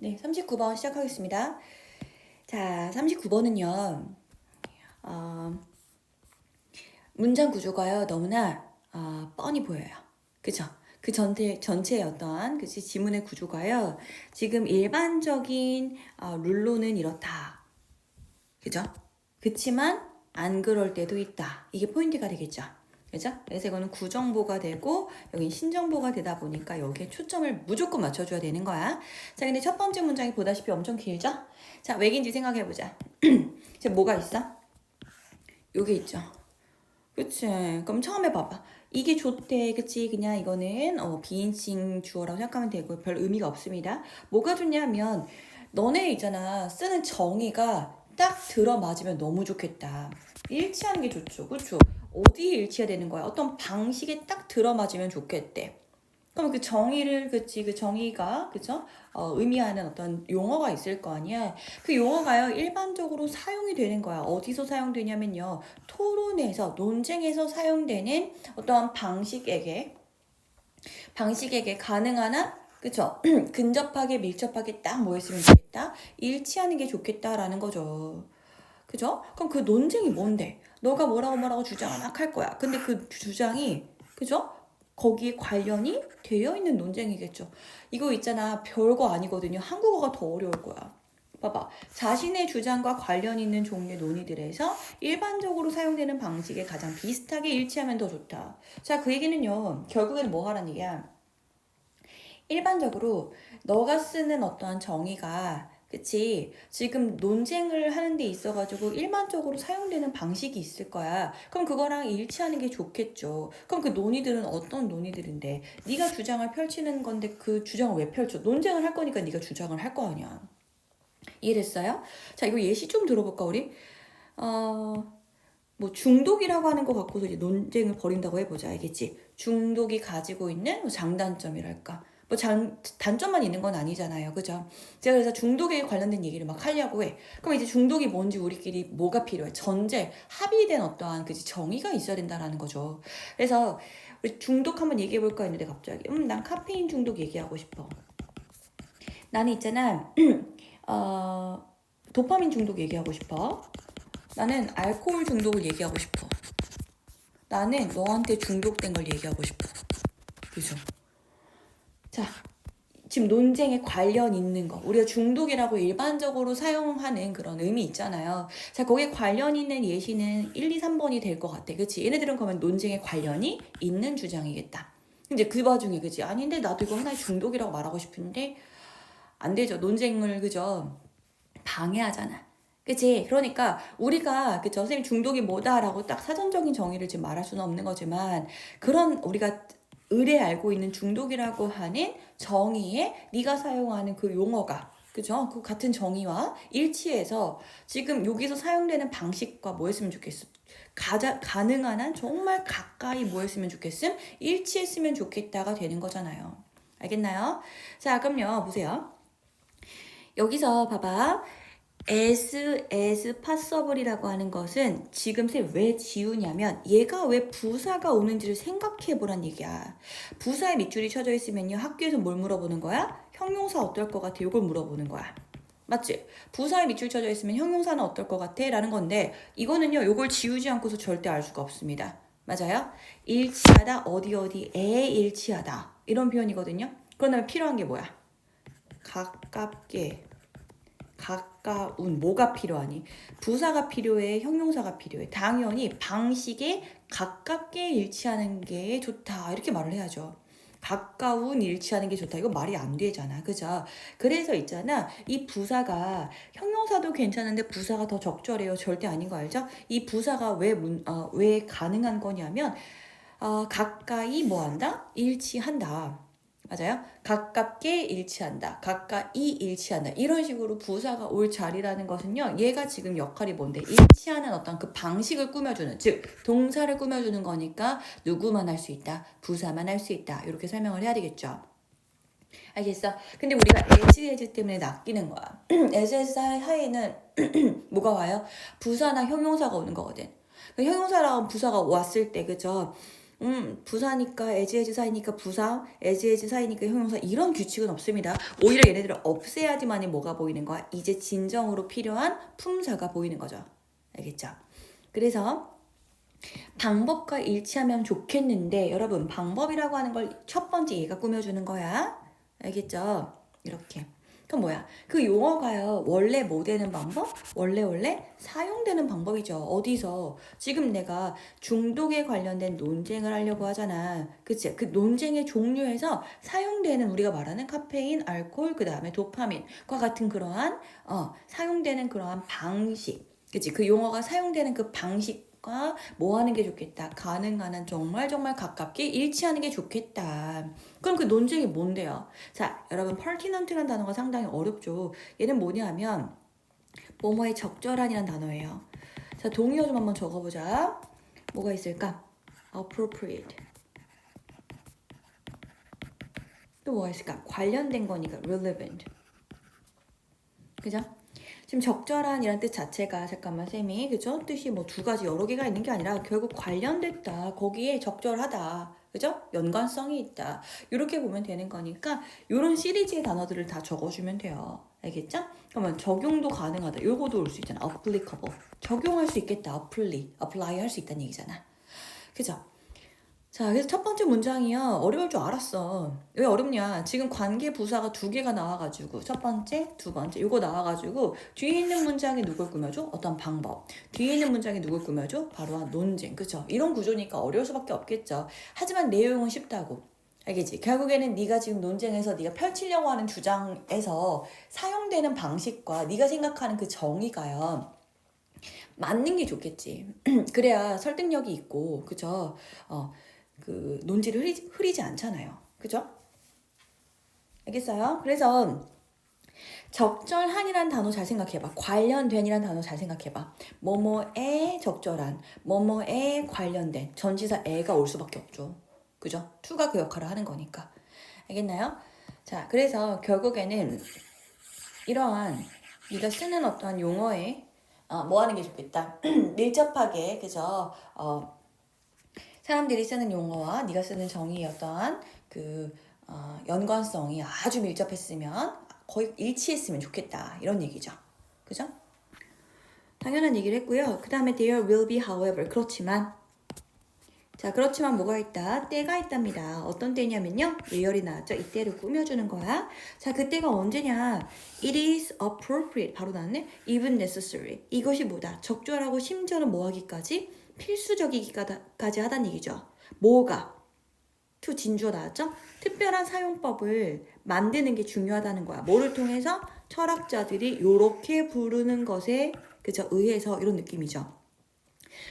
네, 39번 시작하겠습니다. 자, 39번은요, 문장 구조가요, 너무나, 뻔히 보여요. 그쵸? 그 전체의 어떠한, 그치, 지문의 구조가요, 지금 일반적인, 룰로는 이렇다. 그죠? 그치만, 안 그럴 때도 있다. 이게 포인트가 되겠죠? 그죠? 그래서 이거는 구정보가 되고 여기 신정보가 되다 보니까 여기에 초점을 무조건 맞춰줘야 되는 거야. 자, 근데 첫 번째 문장이 보다시피 엄청 길죠? 자, 왜긴지 생각해보자. 지금 뭐가 있어? 요게 있죠. 그치? 그럼 처음에 봐봐. 이게 좋대, 그치? 그냥 이거는 비인칭 주어라고 생각하면 되고 별 의미가 없습니다. 뭐가 좋냐면 너네 있잖아. 쓰는 정의가 딱 들어맞으면 너무 좋겠다. 일치하는 게 좋죠. 그쵸? 어디에 일치해야 되는 거야? 어떤 방식에 딱 들어맞으면 좋겠대. 그럼 그 정의를, 그치, 그 정의가, 그죠? 의미하는 어떤 용어가 있을 거 아니야? 그 용어가요, 일반적으로 사용이 되는 거야. 어디서 사용되냐면요, 토론에서, 논쟁에서 사용되는 어떠한 방식에게 가능한 한, 그쵸? 근접하게, 밀접하게 딱 뭐였으면 좋겠다? 일치하는 게 좋겠다라는 거죠. 그죠? 그럼 그 논쟁이 뭔데? 너가 뭐라고 주장을 막 할 거야. 근데 그 주장이, 그죠? 거기에 관련이 되어 있는 논쟁이겠죠. 이거 있잖아. 별거 아니거든요. 한국어가 더 어려울 거야. 봐봐. 자신의 주장과 관련 있는 종류의 논의들에서 일반적으로 사용되는 방식에 가장 비슷하게 일치하면 더 좋다. 자, 그 얘기는요. 결국에는 뭐 하라는 얘기야? 일반적으로 너가 쓰는 어떠한 정의가 그치? 지금 논쟁을 하는 데 있어가지고 일반적으로 사용되는 방식이 있을 거야. 그럼 그거랑 일치하는 게 좋겠죠. 그럼 그 논의들은 어떤 논의들인데 네가 주장을 펼치는 건데 그 주장을 왜 펼쳐? 논쟁을 할 거니까 네가 주장을 할 거 아니야. 이해됐어요? 자, 이거 예시 좀 들어볼까 우리? 뭐 중독이라고 하는 거 갖고서 이제 논쟁을 벌인다고 해보자. 알겠지? 중독이 가지고 있는 뭐 장단점이랄까. 뭐 단점만 있는 건 아니잖아요. 그죠? 제가 그래서 중독에 관련된 얘기를 막 하려고 해. 그럼 이제 중독이 뭔지 우리끼리 뭐가 필요해? 합의된 어떠한 그지 정의가 있어야 된다라는 거죠. 그래서 우리 중독 한번 얘기해 볼까 했는데 갑자기 난 카페인 중독 얘기하고 싶어. 나는 있잖아 도파민 중독 얘기하고 싶어. 나는 알코올 중독을 얘기하고 싶어. 나는 너한테 중독된 걸 얘기하고 싶어. 그죠? 자, 지금 논쟁에 관련 있는 거. 우리가 중독이라고 일반적으로 사용하는 그런 의미 있잖아요. 자, 거기에 관련 있는 예시는 1, 2, 3번이 될 것 같아. 그치? 얘네들은 그러면 논쟁에 관련이 있는 주장이겠다. 이제 그 와중에, 그치? 아닌데, 나도 이거 하나의 중독이라고 말하고 싶은데, 안 되죠. 논쟁을, 그죠? 방해하잖아. 그치? 그러니까 우리가 그쵸? 선생님 중독이 뭐다라고 딱 사전적인 정의를 지금 말할 수는 없는 거지만 그런 우리가 의뢰 알고 있는 중독이라고 하는 정의에 네가 사용하는 그 용어가 그죠? 그 같은 정의와 일치해서 지금 여기서 사용되는 방식과 뭐였으면 좋겠어? 가능한 한 정말 가까이 뭐였으면 좋겠음? 일치했으면 좋겠다가 되는 거잖아요. 알겠나요? 자, 그럼요. 보세요. 여기서 봐봐. as possible이라고 하는 것은 지금 왜 지우냐면 얘가 왜 부사가 오는지를 생각해 보란 얘기야. 부사에 밑줄이 쳐져 있으면요. 학교에서 뭘 물어보는 거야? 형용사 어떨 것 같아? 이걸 물어보는 거야. 맞지? 부사에 밑줄 쳐져 있으면 형용사는 어떨 것 같아? 라는 건데 이거는요. 이걸 지우지 않고서 절대 알 수가 없습니다. 맞아요? 일치하다 어디에 일치하다 이런 표현이거든요. 그러면 필요한 게 뭐야? 가깝게 가까운 뭐가 필요하니? 부사가 필요해, 형용사가 필요해. 당연히 방식에 가깝게 일치하는 게 좋다. 이렇게 말을 해야죠. 가까운 일치하는 게 좋다. 이거 말이 안 되잖아. 그죠? 그래서 있잖아. 이 부사가 형용사도 괜찮은데 부사가 더 적절해요. 절대 아닌 거 알죠? 이 부사가 왜 가능한 거냐면 가까이 뭐 한다? 일치한다. 맞아요? 가깝게 일치한다. 가까이 일치한다. 이런 식으로 부사가 올 자리라는 것은요. 얘가 지금 역할이 뭔데? 일치하는 어떤 그 방식을 꾸며주는, 즉 동사를 꾸며주는 거니까 누구만 할 수 있다. 부사만 할 수 있다. 이렇게 설명을 해야 되겠죠. 알겠어? 근데 우리가 as 때문에 낚이는 거야. as 하에는 뭐가 와요? 부사나 형용사가 오는 거거든. 형용사랑 부사가 왔을 때, 그죠? 부사니까 as 사이니까 부사, as 사이니까 형용사 이런 규칙은 없습니다. 오히려 얘네들을 없애야지만이 뭐가 보이는 거야? 이제 진정으로 필요한 품사가 보이는 거죠. 알겠죠? 그래서 방법과 일치하면 좋겠는데 여러분 방법이라고 하는 걸 첫 번째 얘가 꾸며주는 거야. 알겠죠? 이렇게. 그럼 뭐야? 그 용어가요. 원래 뭐 되는 방법? 원래 사용되는 방법이죠. 어디서? 지금 내가 중독에 관련된 논쟁을 하려고 하잖아. 그치? 그 논쟁의 종류에서 사용되는 우리가 말하는 카페인, 알코올, 그 다음에 도파민과 같은 그러한 사용되는 그러한 방식. 그치? 그 용어가 사용되는 그 방식과 뭐 하는 게 좋겠다. 가능한 한 정말 가깝게 일치하는 게 좋겠다. 그럼 그 논쟁이 뭔데요? 자, 여러분 pertinent라는 단어가 상당히 어렵죠. 얘는 뭐냐면 뭐뭐의 적절한이란 단어예요. 자, 동의어 좀 한번 적어보자. 뭐가 있을까? appropriate. 또 뭐가 있을까? 관련된 거니까 relevant. 그죠? 지금 적절한이란 뜻 자체가 잠깐만 쌤이 그죠? 뜻이 뭐 두 가지 여러 개가 있는 게 아니라 결국 관련됐다. 거기에 적절하다. 그죠? 연관성이 있다. 이렇게 보면 되는 거니까 이런 시리즈의 단어들을 다 적어주면 돼요. 알겠죠? 그러면 적용도 가능하다. 요거도 올 수 있잖아. applicable. 적용할 수 있겠다. apply 할 수 있다는 얘기잖아. 그죠? 자, 그래서 첫 번째 문장이요. 어려울 줄 알았어. 왜 어렵냐? 지금 관계 부사가 두 개가 나와가지고 첫 번째, 두 번째 이거 나와가지고 뒤에 있는 문장이 누굴 꾸며줘? 어떤 방법. 뒤에 있는 문장이 누굴 꾸며줘? 바로 한 논쟁. 그쵸? 이런 구조니까 어려울 수밖에 없겠죠. 하지만 내용은 쉽다고. 알겠지? 결국에는 네가 지금 논쟁에서 네가 펼치려고 하는 주장에서 사용되는 방식과 네가 생각하는 그 정의가요. 맞는 게 좋겠지. 그래야 설득력이 있고, 그죠? 그 논지를 흐리지 않잖아요. 그죠? 알겠어요? 그래서 적절한이란 단어 잘 생각해봐. 관련된이란 단어 잘 생각해봐. 뭐뭐에 적절한, 뭐뭐에 관련된. 전치사 에가 올 수밖에 없죠. 그죠? to가 그 역할을 하는 거니까. 알겠나요? 자, 그래서 결국에는 이러한 네가 쓰는 어떠한 용어에 뭐 하는 게 좋겠다. 밀접하게, 그죠? 사람들이 쓰는 용어와 네가 쓰는 정의의 어떠한 그 연관성이 아주 밀접했으면 거의 일치했으면 좋겠다 이런 얘기죠. 그죠? 당연한 얘기를 했고요. 그 다음에 there will be however 그렇지만 자 그렇지만 뭐가 있다? 때가 있답니다. 어떤 때냐면요. 예열이 나왔죠. 이때를 꾸며주는 거야. 자 그때가 언제냐? It is appropriate 바로 나왔네. Even necessary 이것이 뭐다? 적절하고 심지어는 뭐하기까지? 필수적이기까지 하다는 얘기죠. 뭐가? to 진주어 나왔죠? 특별한 사용법을 만드는 게 중요하다는 거야. 뭐를 통해서? 철학자들이 요렇게 부르는 것에 그죠? 의해서 이런 느낌이죠.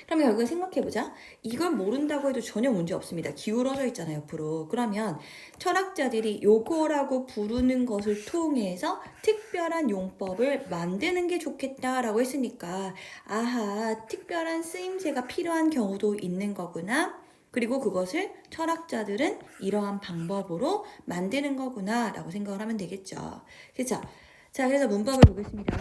그럼 결국에 생각해보자. 이걸 모른다고 해도 전혀 문제 없습니다. 기울어져 있잖아요, 옆으로. 그러면 철학자들이 요거라고 부르는 것을 통해서 특별한 용법을 만드는 게 좋겠다라고 했으니까 아하, 특별한 쓰임새가 필요한 경우도 있는 거구나. 그리고 그것을 철학자들은 이러한 방법으로 만드는 거구나 라고 생각을 하면 되겠죠. 그렇죠? 자, 그래서 문법을 보겠습니다.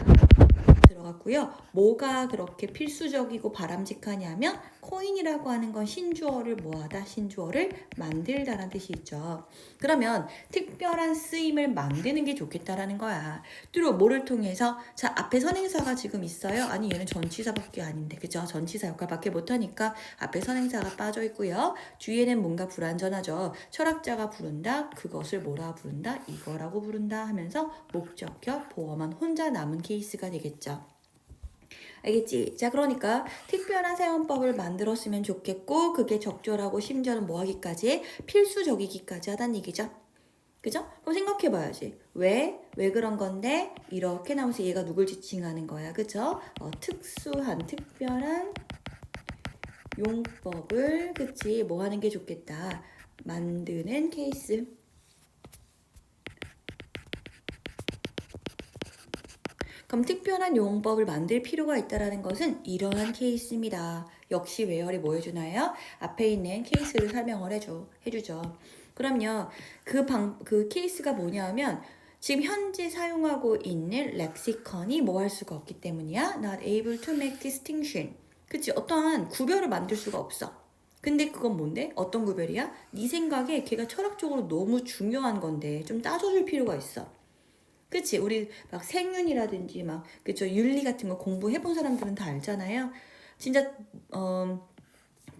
들어갔고요. 뭐가 그렇게 필수적이고 바람직하냐면 코인이라고 하는 건 신주어를 뭐하다? 신주어를 만들다라는 뜻이 있죠. 그러면 특별한 쓰임을 만드는 게 좋겠다라는 거야. 뚜로 뭐를 통해서? 자, 앞에 선행사가 지금 있어요. 아니 얘는 전치사밖에 아닌데 그죠? 전치사 역할밖에 못하니까 앞에 선행사가 빠져 있고요. 뒤에는 뭔가 불완전하죠. 철학자가 부른다. 그것을 뭐라 부른다? 이거라고 부른다 하면서 목적격 보어만 혼자 남은 케이스가 되겠죠. 알겠지? 자, 그러니까 특별한 사용법을 만들었으면 좋겠고 그게 적절하고 심지어는 뭐하기까지? 필수적이기까지 하다는 얘기죠. 그죠? 그럼 생각해봐야지. 왜 그런 건데? 이렇게 나오면서 얘가 누굴 지칭하는 거야. 그죠? 특수한, 특별한 용법을, 그치? 뭐 하는 게 좋겠다. 만드는 케이스. 그럼 특별한 용법을 만들 필요가 있다는 것은 이러한 케이스입니다. 역시 웨어리 뭐 해주나요? 앞에 있는 케이스를 설명을 해주죠. 그럼요. 그 케이스가 뭐냐면 지금 현재 사용하고 있는 렉시컨이 뭐 할 수가 없기 때문이야? Not able to make distinction. 그치? 어떠한 구별을 만들 수가 없어. 근데 그건 뭔데? 어떤 구별이야? 네 생각에 걔가 철학적으로 너무 중요한 건데 좀 따져줄 필요가 있어. 그치? 우리 막 생윤이라든지 막 그쵸? 윤리 같은 거 공부해본 사람들은 다 알잖아요. 진짜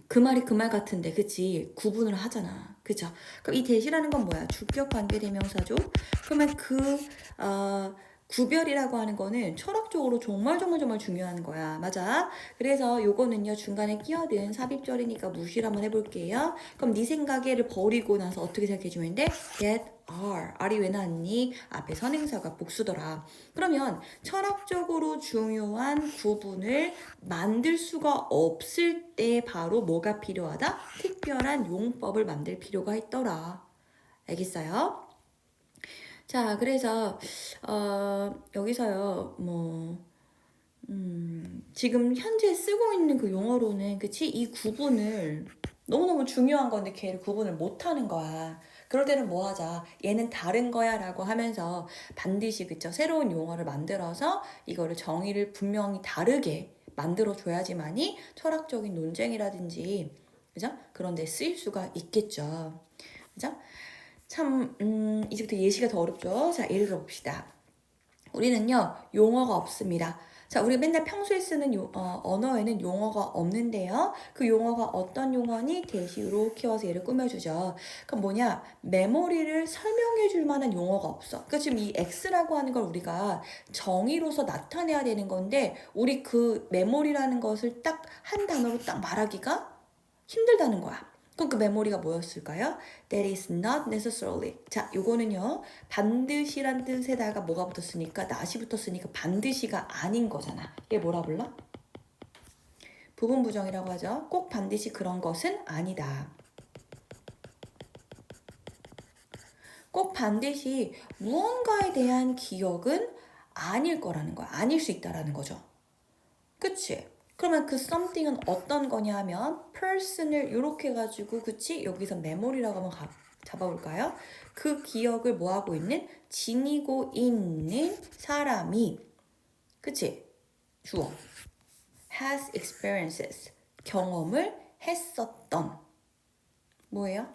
그 말이 그 말 같은데 그치? 구분을 하잖아. 그죠? 그럼 이 대시라는 건 뭐야? 주격 관계대명사죠? 그러면 어, 구별이라고 하는 거는 철학적으로 정말 정말 정말 중요한 거야. 맞아? 그래서 요거는요 중간에 끼어든 삽입절이니까 무시를 한번 해볼게요. 그럼 네 생각에를 버리고 나서 어떻게 생각해주면 돼? get R이 왜 나왔니? 앞에 선행사가 복수더라. 그러면 철학적으로 중요한 구분을 만들 수가 없을 때 바로 뭐가 필요하다? 특별한 용법을 만들 필요가 있더라. 알겠어요? 자, 그래서 여기서요, 지금 현재 쓰고 있는 그 용어로는 그치? 이 구분을 너무너무 중요한 건데 걔를 구분을 못하는 거야. 그럴 때는 뭐 하자. 얘는 다른 거야 라고 하면서 반드시 그쵸? 새로운 용어를 만들어서 이거를 정의를 분명히 다르게 만들어줘야지만이 철학적인 논쟁이라든지 그죠? 그런 데 쓰일 수가 있겠죠. 그죠? 참, 이제부터 예시가 더 어렵죠? 자, 예를 들어봅시다. 우리는요, 용어가 없습니다. 자, 우리 맨날 평소에 쓰는 언어에는 용어가 없는데요. 그 용어가 어떤 용어니? 대시로 키워서 얘를 꾸며주죠. 그럼 뭐냐? 메모리를 설명해 줄 만한 용어가 없어. 그러니까 지금 이 X라고 하는 걸 우리가 정의로서 나타내야 되는 건데, 우리 그 메모리라는 것을 딱 한 단어로 딱 말하기가 힘들다는 거야. 그럼 그 메모리가 뭐였을까요? That is not necessarily. 자, 요거는요. 반드시란 뜻에다가 뭐가 붙었으니까 not이 붙었으니까 반드시가 아닌 거잖아. 얘 뭐라 불러? 부분 부정이라고 하죠. 꼭 반드시 그런 것은 아니다. 꼭 반드시 무언가에 대한 기억은 아닐 거라는 거야. 아닐 수 있다라는 거죠. 그치? 그러면 그 something은 어떤 거냐 하면 person을 이렇게 해가지고 그치? 여기서 memory라고 한번 잡아볼까요? 그 기억을 뭐하고 있는? 지니고 있는 사람이 그치? 주어 has experiences 경험을 했었던 뭐예요?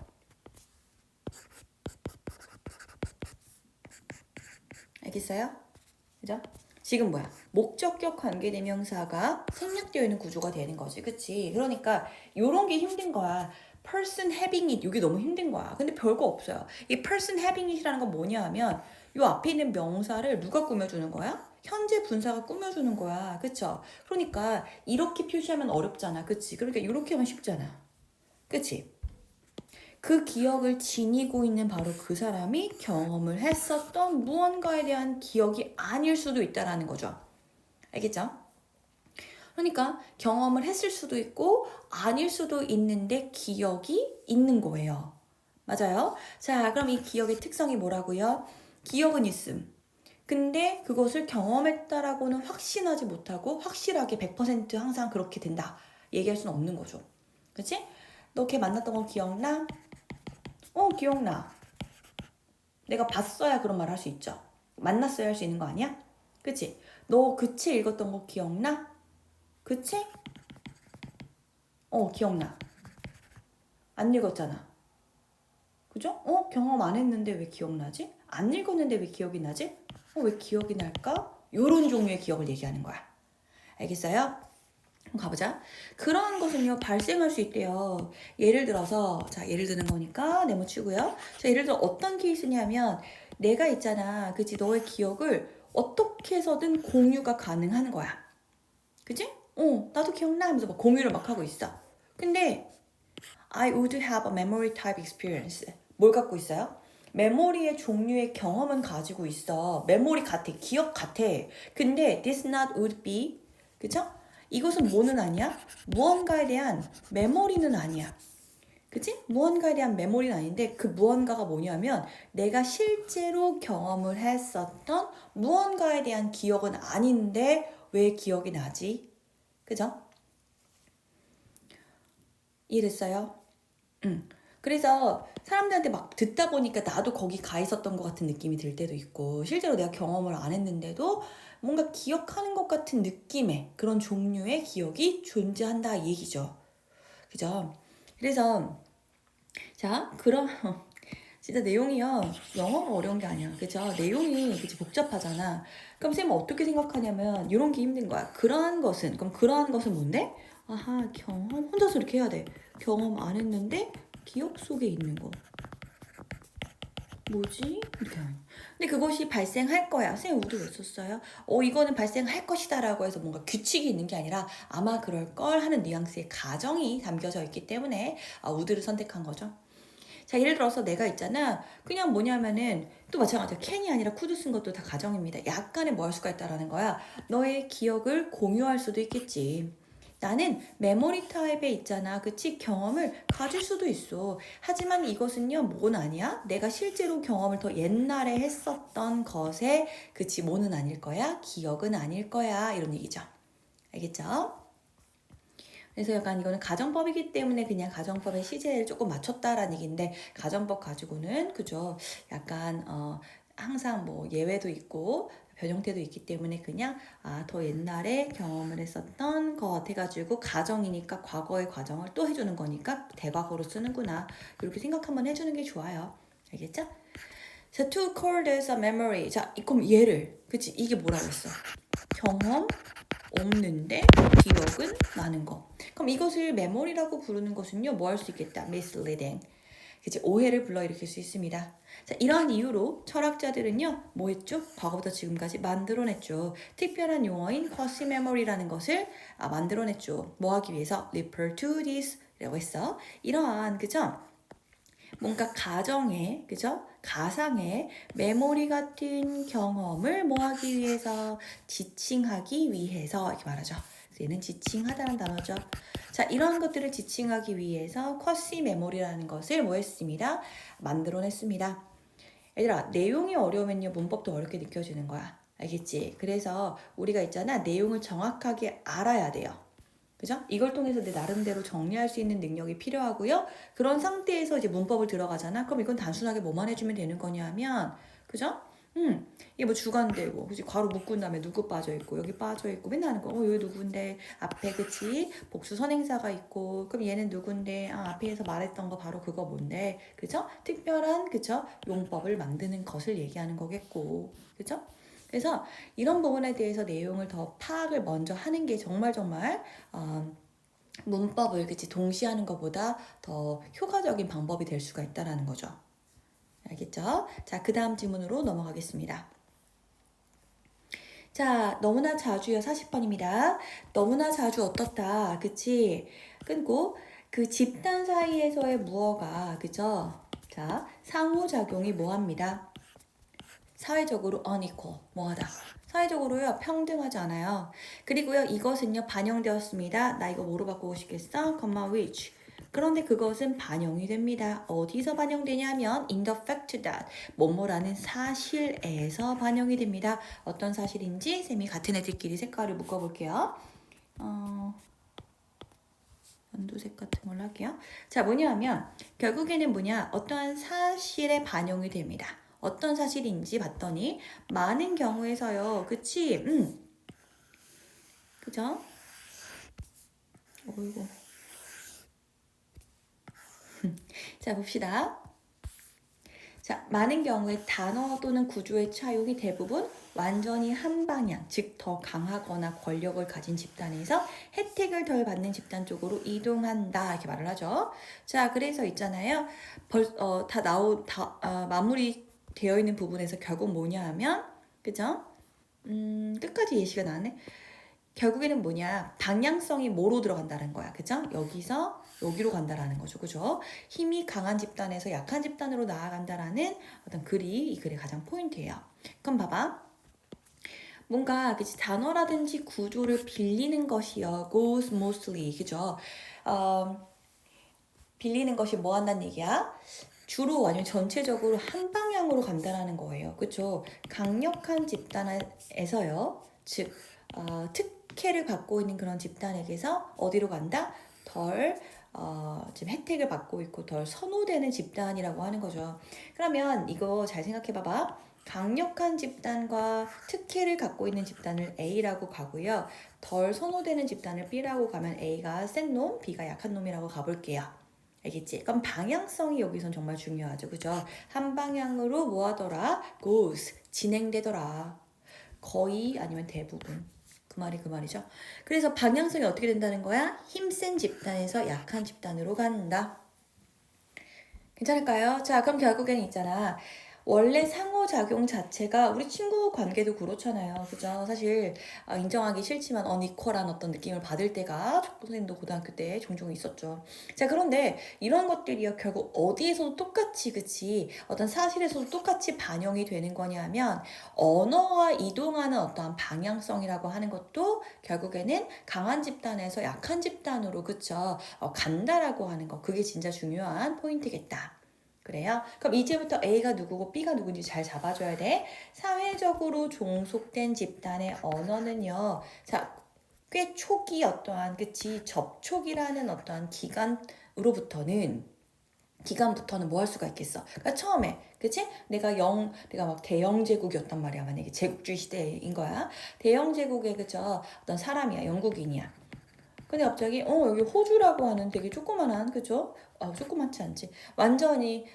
알겠어요? 그죠? 지금 뭐야? 목적격 관계대명사가 생략되어 있는 구조가 되는 거지. 그치? 그러니까 요런 게 힘든 거야. person having it 이게 너무 힘든 거야. 근데 별거 없어요. 이 person having it이라는 건 뭐냐 하면 요 앞에 있는 명사를 누가 꾸며주는 거야? 현재 분사가 꾸며주는 거야. 그쵸? 그러니까 이렇게 표시하면 어렵잖아. 그치? 그러니까 이렇게 하면 쉽잖아. 그치? 그 기억을 지니고 있는 바로 그 사람이 경험을 했었던 무언가에 대한 기억이 아닐 수도 있다라는 거죠. 알겠죠? 그러니까 경험을 했을 수도 있고 아닐 수도 있는데 기억이 있는 거예요. 맞아요? 자, 그럼 이 기억의 특성이 뭐라고요? 기억은 있음. 근데 그것을 경험했다라고는 확신하지 못하고 확실하게 100% 항상 그렇게 된다. 얘기할 수는 없는 거죠. 그치? 너 걔 만났던 거 기억나? 기억나. 내가 봤어야 그런 말 할 수 있죠. 만났어야 할 수 있는 거 아니야? 그치? 너 그 책 읽었던 거 기억나? 그 책? 기억나. 안 읽었잖아. 그죠? 경험 안 했는데 왜 기억나지? 안 읽었는데 왜 기억이 나지? 왜 기억이 날까? 요런 종류의 기억을 얘기하는 거야. 알겠어요? 그럼 가보자. 그런 것은요, 발생할 수 있대요. 예를 들어서, 자, 예를 드는 거니까 네모치고요. 자, 예를 들어 어떤 케이스냐면, 내가 있잖아. 그치? 너의 기억을 어떻게 해서든 공유가 가능한 거야. 그치? 나도 기억나 하면서 막 공유를 막 하고 있어. 근데, I would have a memory type experience. 뭘 갖고 있어요? 메모리의 종류의 경험은 가지고 있어. 메모리 같아. 기억 같아. 근데, this not would be. 그쵸? 이것은 뭐는 아니야? 무언가에 대한 메모리는 아니야. 그치? 무언가에 대한 메모리는 아닌데 그 무언가가 뭐냐면 내가 실제로 경험을 했었던 무언가에 대한 기억은 아닌데 왜 기억이 나지? 그죠? 이해됐어요? 그래서 사람들한테 막 듣다 보니까 나도 거기 가 있었던 것 같은 느낌이 들 때도 있고 실제로 내가 경험을 안 했는데도 뭔가 기억하는 것 같은 느낌의 그런 종류의 기억이 존재한다 얘기죠. 그죠? 그래서 자, 그럼 진짜 내용이요. 영어가 어려운 게 아니야. 그죠? 내용이 그치 복잡하잖아. 그럼 쌤은 어떻게 생각하냐면 이런 게 힘든 거야. 그럼 그러한 것은 뭔데? 아하, 경험. 혼자서 이렇게 해야 돼. 경험 안 했는데 기억 속에 있는 거. 뭐지? 이렇게 하는. 근데 그것이 발생할 거야. 선생님 우드 왜 썼어요? 이거는 발생할 것이다 라고 해서 뭔가 규칙이 있는 게 아니라 아마 그럴 걸 하는 뉘앙스의 가정이 담겨져 있기 때문에 우드를 선택한 거죠. 자, 예를 들어서 내가 있잖아. 그냥 뭐냐면은 또 마찬가지야. 캔이 아니라 쿠드 쓴 것도 다 가정입니다. 약간의 뭐 할 수가 있다라는 거야. 너의 기억을 공유할 수도 있겠지. 나는 메모리 타입에 있잖아. 그치? 경험을 가질 수도 있어. 하지만 이것은요, 뭐는 아니야? 내가 실제로 경험을 더 옛날에 했었던 것에, 그치? 뭐는 아닐 거야? 기억은 아닐 거야. 이런 얘기죠. 알겠죠? 그래서 약간 이거는 가정법이기 때문에 그냥 가정법의 시제를 조금 맞췄다라는 얘기인데, 가정법 가지고는, 그죠? 약간, 항상 뭐 예외도 있고, 변형태도 있기 때문에 그냥 더 옛날에 경험을 했었던 것 해가지고 가정이니까 과거의 과정을 또 해주는 거니까 대과거로 쓰는구나 이렇게 생각 한번 해주는 게 좋아요. 알겠죠? 자, to call this a memory. 자, 그럼 얘를 그치 이게 뭐라고 했어? 경험 없는데 기억은 나는 거. 그럼 이것을 메모리라고 부르는 것은요 뭐 할 수 있겠다? misleading. 그치 오해를 불러일으킬 수 있습니다. 자, 이러한 이유로 철학자들은요 뭐 했죠? 과거부터 지금까지 만들어냈죠. 특별한 용어인 quasi memory라는 것을 만들어냈죠. 뭐 하기 위해서? refer to this 라고 했어. 이러한 그죠? 뭔가 가정의 그죠? 가상의 메모리 같은 경험을 뭐 하기 위해서? 지칭하기 위해서 이렇게 말하죠. 얘는 지칭하다는 단어죠. 자, 이런 것들을 지칭하기 위해서 쿼시 메모리라는 것을 뭐 했습니다? 만들어냈습니다. 얘들아, 내용이 어려우면요 문법도 어렵게 느껴지는 거야. 알겠지? 그래서 우리가 있잖아 내용을 정확하게 알아야 돼요. 그죠? 이걸 통해서 내 나름대로 정리할 수 있는 능력이 필요하고요. 그런 상태에서 이제 문법을 들어가잖아. 그럼 이건 단순하게 뭐만 해주면 되는 거냐 하면, 그죠? 이게 뭐 주관되고, 그치? 괄호 묶은 다음에 누구 빠져있고, 여기 빠져있고, 맨날 하는 거. 여기 누군데, 앞에, 그치? 복수 선행사가 있고, 그럼 얘는 누군데, 앞에서 말했던 거 바로 그거 뭔데, 그죠? 특별한, 그죠? 용법을 만드는 것을 얘기하는 거겠고, 그죠? 그래서 이런 부분에 대해서 내용을 더 파악을 먼저 하는 게 정말 문법을 그치 동시하는 것보다 더 효과적인 방법이 될 수가 있다라는 거죠. 알겠죠? 자, 그 다음 질문으로 넘어가겠습니다. 자, 너무나 자주요. 40번입니다. 너무나 자주 어떻다. 그치? 끊고 그 집단 사이에서의 무어가 그죠? 자, 상호작용이 뭐합니다? 사회적으로 unequal, 뭐하다. 사회적으로요 평등하지 않아요. 그리고요 이것은요 반영되었습니다. 나 이거 뭐로 바꾸고 싶겠어? which. 그런데 그것은 반영이 됩니다. 어디서 반영되냐면 in the fact that 뭐뭐라는 사실에서 반영이 됩니다. 어떤 사실인지 쌤이 같은 애들끼리 색깔을 묶어볼게요. 연두색 같은 걸로 할게요. 자, 뭐냐면 결국에는 뭐냐 어떠한 사실에 반영이 됩니다. 어떤 사실인지 봤더니 많은 경우에서요. 그치? 그죠? 어이구. 자, 봅시다. 자, 많은 경우에 단어 또는 구조의 차용이 대부분 완전히 한 방향, 즉 더 강하거나 권력을 가진 집단에서 혜택을 덜 받는 집단 쪽으로 이동한다 이렇게 말을 하죠. 자, 그래서 있잖아요. 마무리 되어 있는 부분에서 결국 뭐냐 하면 그죠? 끝까지 예시가 나네. 결국에는 뭐냐 방향성이 뭐로 들어간다는 거야. 그죠? 여기서 여기로 간다라는 거죠. 그죠? 힘이 강한 집단에서 약한 집단으로 나아간다라는 어떤 글이 이 글의 가장 포인트예요. 그럼 봐봐. 뭔가 그치 단어라든지 구조를 빌리는 것이요. goes mostly. 그죠? 빌리는 것이 뭐 한다는 얘기야? 주로 아니면 전체적으로 한 방향으로 간다라는 거예요. 그쵸? 강력한 집단에서요. 즉 특혜를 받고 있는 그런 집단에게서 어디로 간다? 덜 지금 혜택을 받고 있고 덜 선호되는 집단이라고 하는 거죠. 그러면 이거 잘 생각해 봐봐. 강력한 집단과 특혜를 갖고 있는 집단을 A라고 가고요. 덜 선호되는 집단을 B라고 가면 A가 센 놈, B가 약한 놈이라고 가볼게요. 알겠지? 그럼 방향성이 여기선 정말 중요하죠. 그죠? 한 방향으로 뭐 하더라? goes. 진행되더라. 거의 아니면 대부분. 그 말이 그 말이죠. 그래서 방향성이 어떻게 된다는 거야? 힘센 집단에서 약한 집단으로 간다. 괜찮을까요? 자, 그럼 결국에는 있잖아. 원래 상호작용 자체가 우리 친구 관계도 그렇잖아요. 그죠? 사실 인정하기 싫지만 어니퀄한 어떤 느낌을 받을 때가 선생님도 고등학교 때 종종 있었죠. 자, 그런데 이런 것들이요. 결국 어디에서도 똑같이 그치? 어떤 사실에서도 똑같이 반영이 되는 거냐면 언어와 이동하는 어떠한 방향성이라고 하는 것도 결국에는 강한 집단에서 약한 집단으로 그쵸? 간다라고 하는 거. 그게 진짜 중요한 포인트겠다. 그래요? 그럼 이제부터 A가 누구고 B가 누군지 잘 잡아줘야 돼. 사회적으로 종속된 집단의 언어는요. 자, 꽤 초기 어떠한 그치 접촉이라는 어떠한 기간부터는 뭐 할 수가 있겠어? 그러니까 처음에 그치? 내가 막 대영 제국이었단 말이야. 만약에 제국주의 시대인 거야. 대영 제국의 그죠? 어떤 사람이야. 영국인이야. 근데 갑자기 여기 호주라고 하는 되게 조그만한 그죠? 조그맣지 않지. 완전히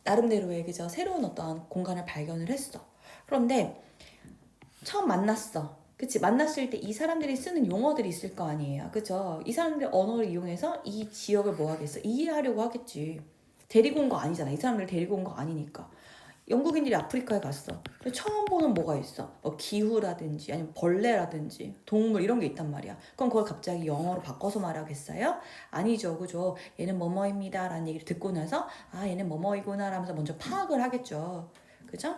나름대로의 그죠? 새로운 어떤 공간을 발견을 했어. 그런데 처음 만났어. 그치? 만났을 때 이 사람들이 쓰는 용어들이 있을 거 아니에요. 그죠? 이 사람들의 언어를 이용해서 이 지역을 뭐 하겠어? 이해하려고 하겠지. 데리고 온 거 아니잖아. 이 사람들 데리고 온 거 아니니까. 영국인들이 아프리카에 갔어. 처음 보는 뭐가 있어? 뭐 기후라든지 아니면 벌레라든지 동물 이런 게 있단 말이야. 그럼 그걸 갑자기 영어로 바꿔서 말하겠어요? 아니죠. 그죠? 얘는 뭐뭐입니다 라는 얘기를 듣고 나서 얘는 뭐뭐이구나 라면서 먼저 파악을 하겠죠. 그죠?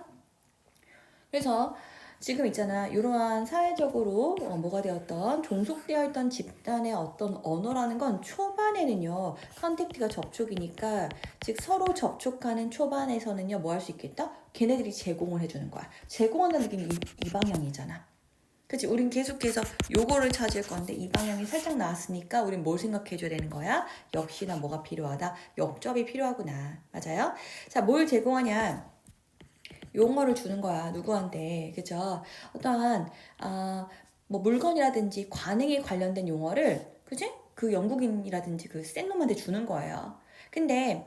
그래서 지금 있잖아. 이러한 사회적으로 뭐가 되었던 종속되어 있던 집단의 어떤 언어라는 건 초반에는요. 컨택트가 접촉이니까 즉 서로 접촉하는 초반에서는요. 뭐 할 수 있겠다? 걔네들이 제공을 해주는 거야. 제공한다는 느낌이 이 방향이잖아. 그치? 우린 계속해서 요거를 찾을 건데 이 방향이 살짝 나왔으니까 우린 뭘 생각해줘야 되는 거야? 역시나 뭐가 필요하다? 역접이 필요하구나. 맞아요? 자, 뭘 제공하냐? 용어를 주는 거야 누구한테 그죠? 어떠한 뭐 물건이라든지 관행에 관련된 용어를 그지? 그 영국인이라든지 그 센 놈한테 주는 거예요. 근데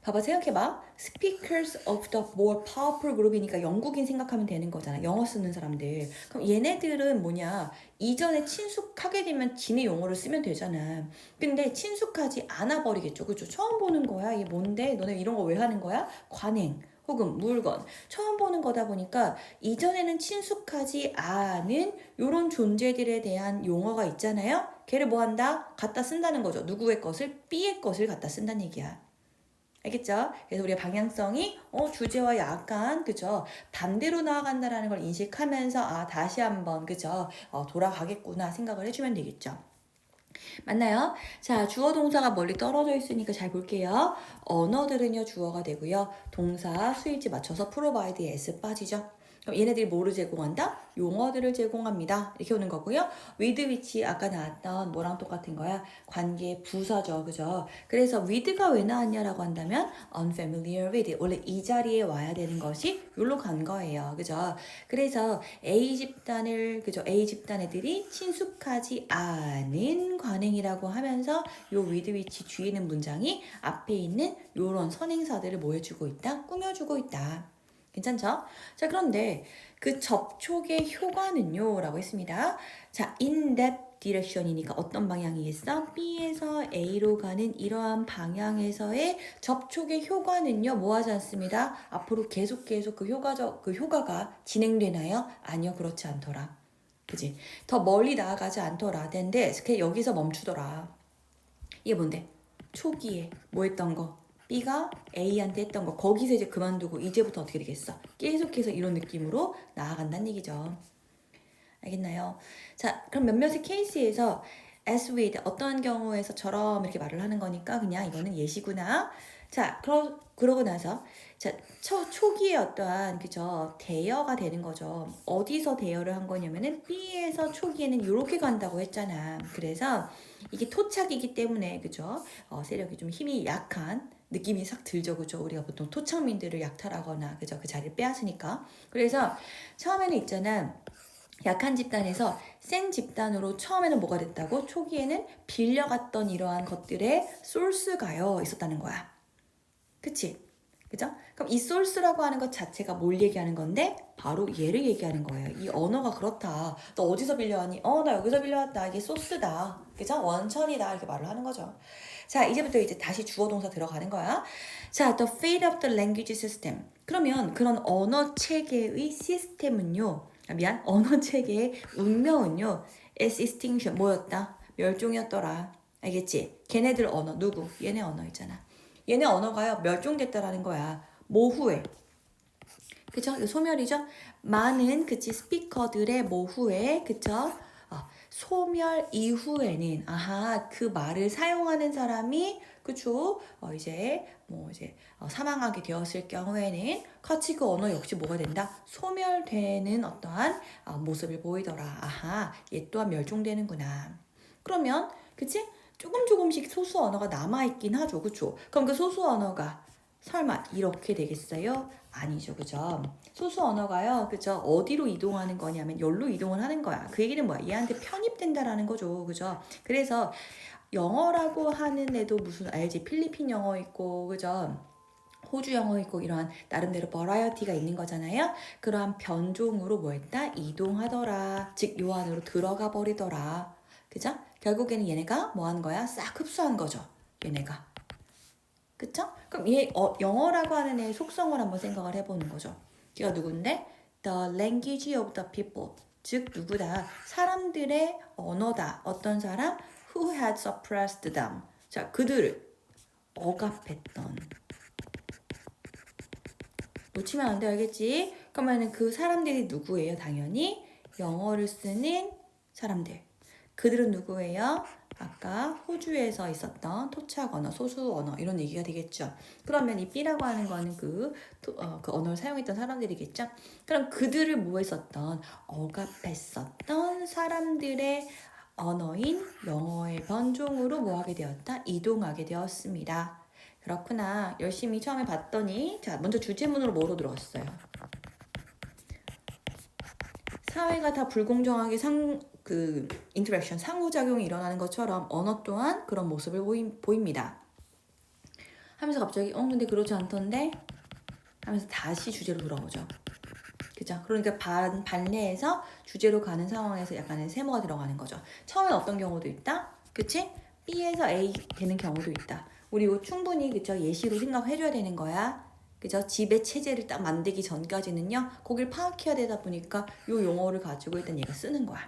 봐봐 생각해봐. Speakers of the more powerful group이니까 영국인 생각하면 되는 거잖아. 영어 쓰는 사람들. 그럼 얘네들은 뭐냐 이전에 친숙하게 되면 지네 용어를 쓰면 되잖아. 근데 친숙하지 않아 버리겠죠. 그죠? 처음 보는 거야. 이게 뭔데? 너네 이런 거 왜 하는 거야? 관행 혹은 물건 처음 보는 거다 보니까 이전에는 친숙하지 않은 요런 존재들에 대한 용어가 있잖아요. 걔를 뭐 한다? 갖다 쓴다는 거죠. 누구의 것을 B의 것을 갖다 쓴다는 얘기야. 알겠죠? 그래서 우리의 방향성이 주제와 약간 그죠? 반대로 나아간다라는 걸 인식하면서 다시 한번 그죠? 돌아가겠구나 생각을 해주면 되겠죠. 맞나요? 자, 주어 동사가 멀리 떨어져 있으니까 잘 볼게요. 언어들은요, 주어가 되고요. 동사 수일지 맞춰서 provide에 s 빠지죠. 그럼 얘네들이 뭐를 제공한다? 용어들을 제공합니다. 이렇게 오는 거고요. with which 아까 나왔던 뭐랑 똑같은 거야? 관계 부사죠. 그죠? 그래서 with가 왜 나왔냐라고 한다면 unfamiliar with. 원래 이 자리에 와야 되는 것이 여기로 간 거예요. 그죠? 그래서 A 집단 애들이 친숙하지 않은 관행이라고 하면서 요 with which 뒤에 있는 문장이 앞에 있는 요런 선행사들을 뭐 해주고 있다? 꾸며주고 있다. 괜찮죠? 자, 그런데 그 접촉의 효과는요 라고 했습니다. 자, in that direction이니까 어떤 방향이겠어? B에서 A로 가는 이러한 방향에서의 접촉의 효과는요 뭐 하지 않습니다. 앞으로 계속 그 효과가 진행되나요? 아니요, 그렇지 않더라. 그지? 더 멀리 나아가지 않더라. 근데 여기서 멈추더라. 이게 뭔데? 초기에 뭐 했던 거? B가 A한테 했던 거 거기서 이제 그만두고 이제부터 어떻게 되겠어? 계속해서 이런 느낌으로 나아간다는 얘기죠. 알겠나요? 자, 그럼 몇몇의 케이스에서 as with 어떠한 경우에서처럼 이렇게 말을 하는 거니까 그냥 이거는 예시구나. 자, 그러고 나서 자, 초기에 어떠한 그죠? 대여가 되는 거죠. 어디서 대여를 한 거냐면은 B에서 초기에는 이렇게 간다고 했잖아. 그래서 이게 토착이기 때문에 그죠? 세력이 좀 힘이 약한 느낌이 싹 들죠. 그죠? 우리가 보통 토착민들을 약탈하거나 그죠? 그 자리를 빼앗으니까. 그래서 처음에는 있잖아. 약한 집단에서 센 집단으로 처음에는 뭐가 됐다고? 초기에는 빌려갔던 이러한 것들의 소스가요 있었다는 거야. 그치? 그죠? 그럼 이 소스라고 하는 것 자체가 뭘 얘기하는 건데? 바로 얘를 얘기하는 거예요. 이 언어가 그렇다. 너 어디서 빌려왔니? 나 여기서 빌려왔다. 이게 소스다. 그죠? 원천이다. 이렇게 말을 하는 거죠. 자, 이제부터 이제 다시 주어 동사 들어가는 거야. 자, the fate of the language system. 그러면 그런 언어 체계의 시스템은요. 언어 체계의 운명은요. is extinction. 뭐였다? 멸종이었더라. 알겠지? 걔네들 언어. 누구? 얘네 언어 있잖아. 얘네 언어가요 멸종됐다라는 거야. 모후에. 그쵸? 이거 소멸이죠? 많은 그치 스피커들의 모후에 그쵸? 소멸 이후에는 그 말을 사용하는 사람이 그쵸? 이제 사망하게 되었을 경우에는 같이 그 언어 역시 뭐가 된다? 소멸되는 어떠한 모습을 보이더라. 얘 또한 멸종되는구나. 그러면 그치? 조금씩 소수 언어가 남아있긴 하죠. 그쵸? 그럼 그 소수 언어가 설마 이렇게 되겠어요? 아니죠. 그죠? 소수 언어가요. 그죠? 어디로 이동하는 거냐면 여기로 이동을 하는 거야. 그 얘기는 뭐야? 얘한테 편입된다라는 거죠. 그죠? 그래서 영어라고 하는 애도 무슨 알지? 필리핀 영어 있고 그죠? 호주 영어 있고 이러한 나름대로 버라이어티가 있는 거잖아요. 그러한 변종으로 뭐 했다? 이동하더라. 즉 요 안으로 들어가 버리더라. 그죠? 결국에는 얘네가 뭐 하는 거야? 싹 흡수한 거죠. 얘네가. 그쵸? 그럼 영어라고 하는 애의 속성을 한번 생각을 해보는 거죠. 걔가 누군데? The language of the people. 즉 누구다? 사람들의 언어다. 어떤 사람? Who had suppressed them. 자, 그들을 억압했던. 놓치면 안 돼, 알겠지? 그러면 그 사람들이 누구예요? 당연히 영어를 쓰는 사람들. 그들은 누구예요? 아까 호주에서 있었던 토착 언어, 소수 언어 이런 얘기가 되겠죠. 그러면 이 B라고 하는 거는 그 언어를 사용했던 사람들이겠죠. 그럼 그들을 뭐 했었던? 억압했었던 사람들의 언어인 영어의 변종으로 뭐 하게 되었다? 이동하게 되었습니다. 그렇구나. 열심히 처음에 봤더니 자 먼저 주제문으로 뭐로 들어왔어요? 사회가 다 불공정하게 인터랙션, 상호작용이 일어나는 것처럼 언어 또한 그런 모습을 보입니다. 하면서 갑자기 근데 그렇지 않던데? 하면서 다시 주제로 돌아오죠. 그죠? 그러니까 반내에서 주제로 가는 상황에서 약간의 세모가 들어가는 거죠. 처음엔 어떤 경우도 있다? 그치? B에서 A 되는 경우도 있다. 우리 이거 충분히 그쵸? 예시로 생각해줘야 되는 거야. 그죠? 집의 체제를 딱 만들기 전까지는요. 거길 파악해야 되다 보니까 요 용어를 가지고 일단 얘가 쓰는 거야.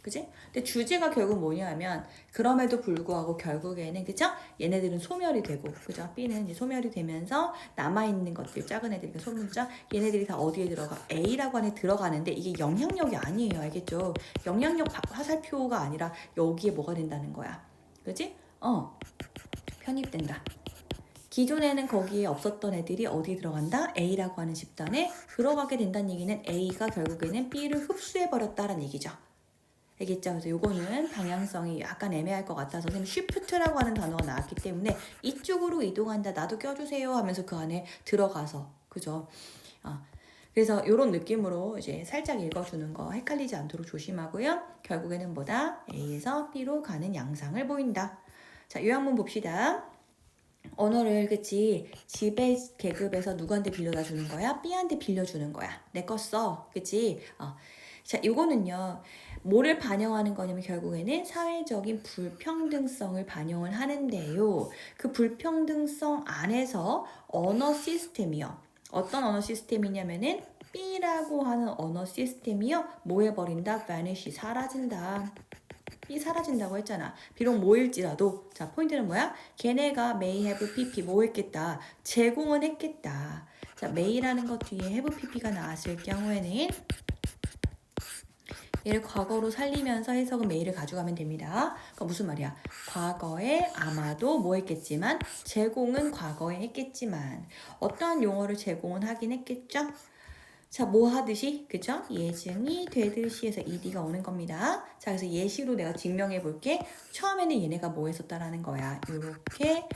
그지? 근데 주제가 결국 뭐냐면 그럼에도 불구하고 결국에는 그죠? 얘네들은 소멸이 되고 그죠? B는 이제 소멸이 되면서 남아있는 것들 작은 애들이니까 소문자 얘네들이 다 어디에 들어가? A라고 안에 들어가는데 이게 영향력이 아니에요. 알겠죠? 영향력 화살표가 아니라 여기에 뭐가 된다는 거야. 그지? 편입된다. 기존에는 거기에 없었던 애들이 어디에 들어간다? A라고 하는 집단에 들어가게 된다는 얘기는 A가 결국에는 B를 흡수해버렸다라는 얘기죠. 알겠죠? 그래서 요거는 방향성이 약간 애매할 것 같아서 선생님 쉬프트라고 하는 단어가 나왔기 때문에 이쪽으로 이동한다 나도 껴주세요 하면서 그 안에 들어가서 그죠? 그래서 이런 느낌으로 이제 살짝 읽어주는 거 헷갈리지 않도록 조심하고요. 결국에는 뭐다? A에서 B로 가는 양상을 보인다. 자, 요약문 봅시다. 언어를 그치 지배 계급에서 누구한테 빌려다 주는 거야? B한테 빌려주는 거야. 내 거 써. 그치? 자, 요거는요. 뭐를 반영하는 거냐면 결국에는 사회적인 불평등성을 반영을 하는데요. 그 불평등성 안에서 언어 시스템이요. 어떤 언어 시스템이냐면은 B라고 하는 언어 시스템이요. 뭐 해버린다? vanish, 사라진다. 이 사라진다고 했잖아. 비록 뭐일지라도 자 포인트는 뭐야? 걔네가 may have pp 뭐 했겠다. 제공은 했겠다. 자 may라는 것 뒤에 have pp가 나왔을 경우에는 얘를 과거로 살리면서 해석은 may를 가져가면 됩니다. 그러니까 무슨 말이야? 과거에 아마도 뭐 했겠지만 제공은 과거에 했겠지만 어떠한 용어를 제공은 하긴 했겠죠? 자, 뭐 하듯이? 그죠? 예증이 되듯이 해서 ed가 오는 겁니다. 자, 그래서 예시로 내가 증명해 볼게. 처음에는 얘네가 뭐 했었다라는 거야. 이렇게,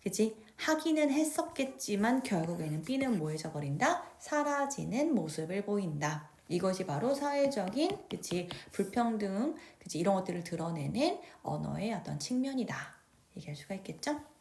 그치? 하기는 했었겠지만 결국에는 B는 뭐 해져 버린다? 사라지는 모습을 보인다. 이것이 바로 사회적인, 그치, 불평등, 그치, 이런 것들을 드러내는 언어의 어떤 측면이다. 얘기할 수가 있겠죠?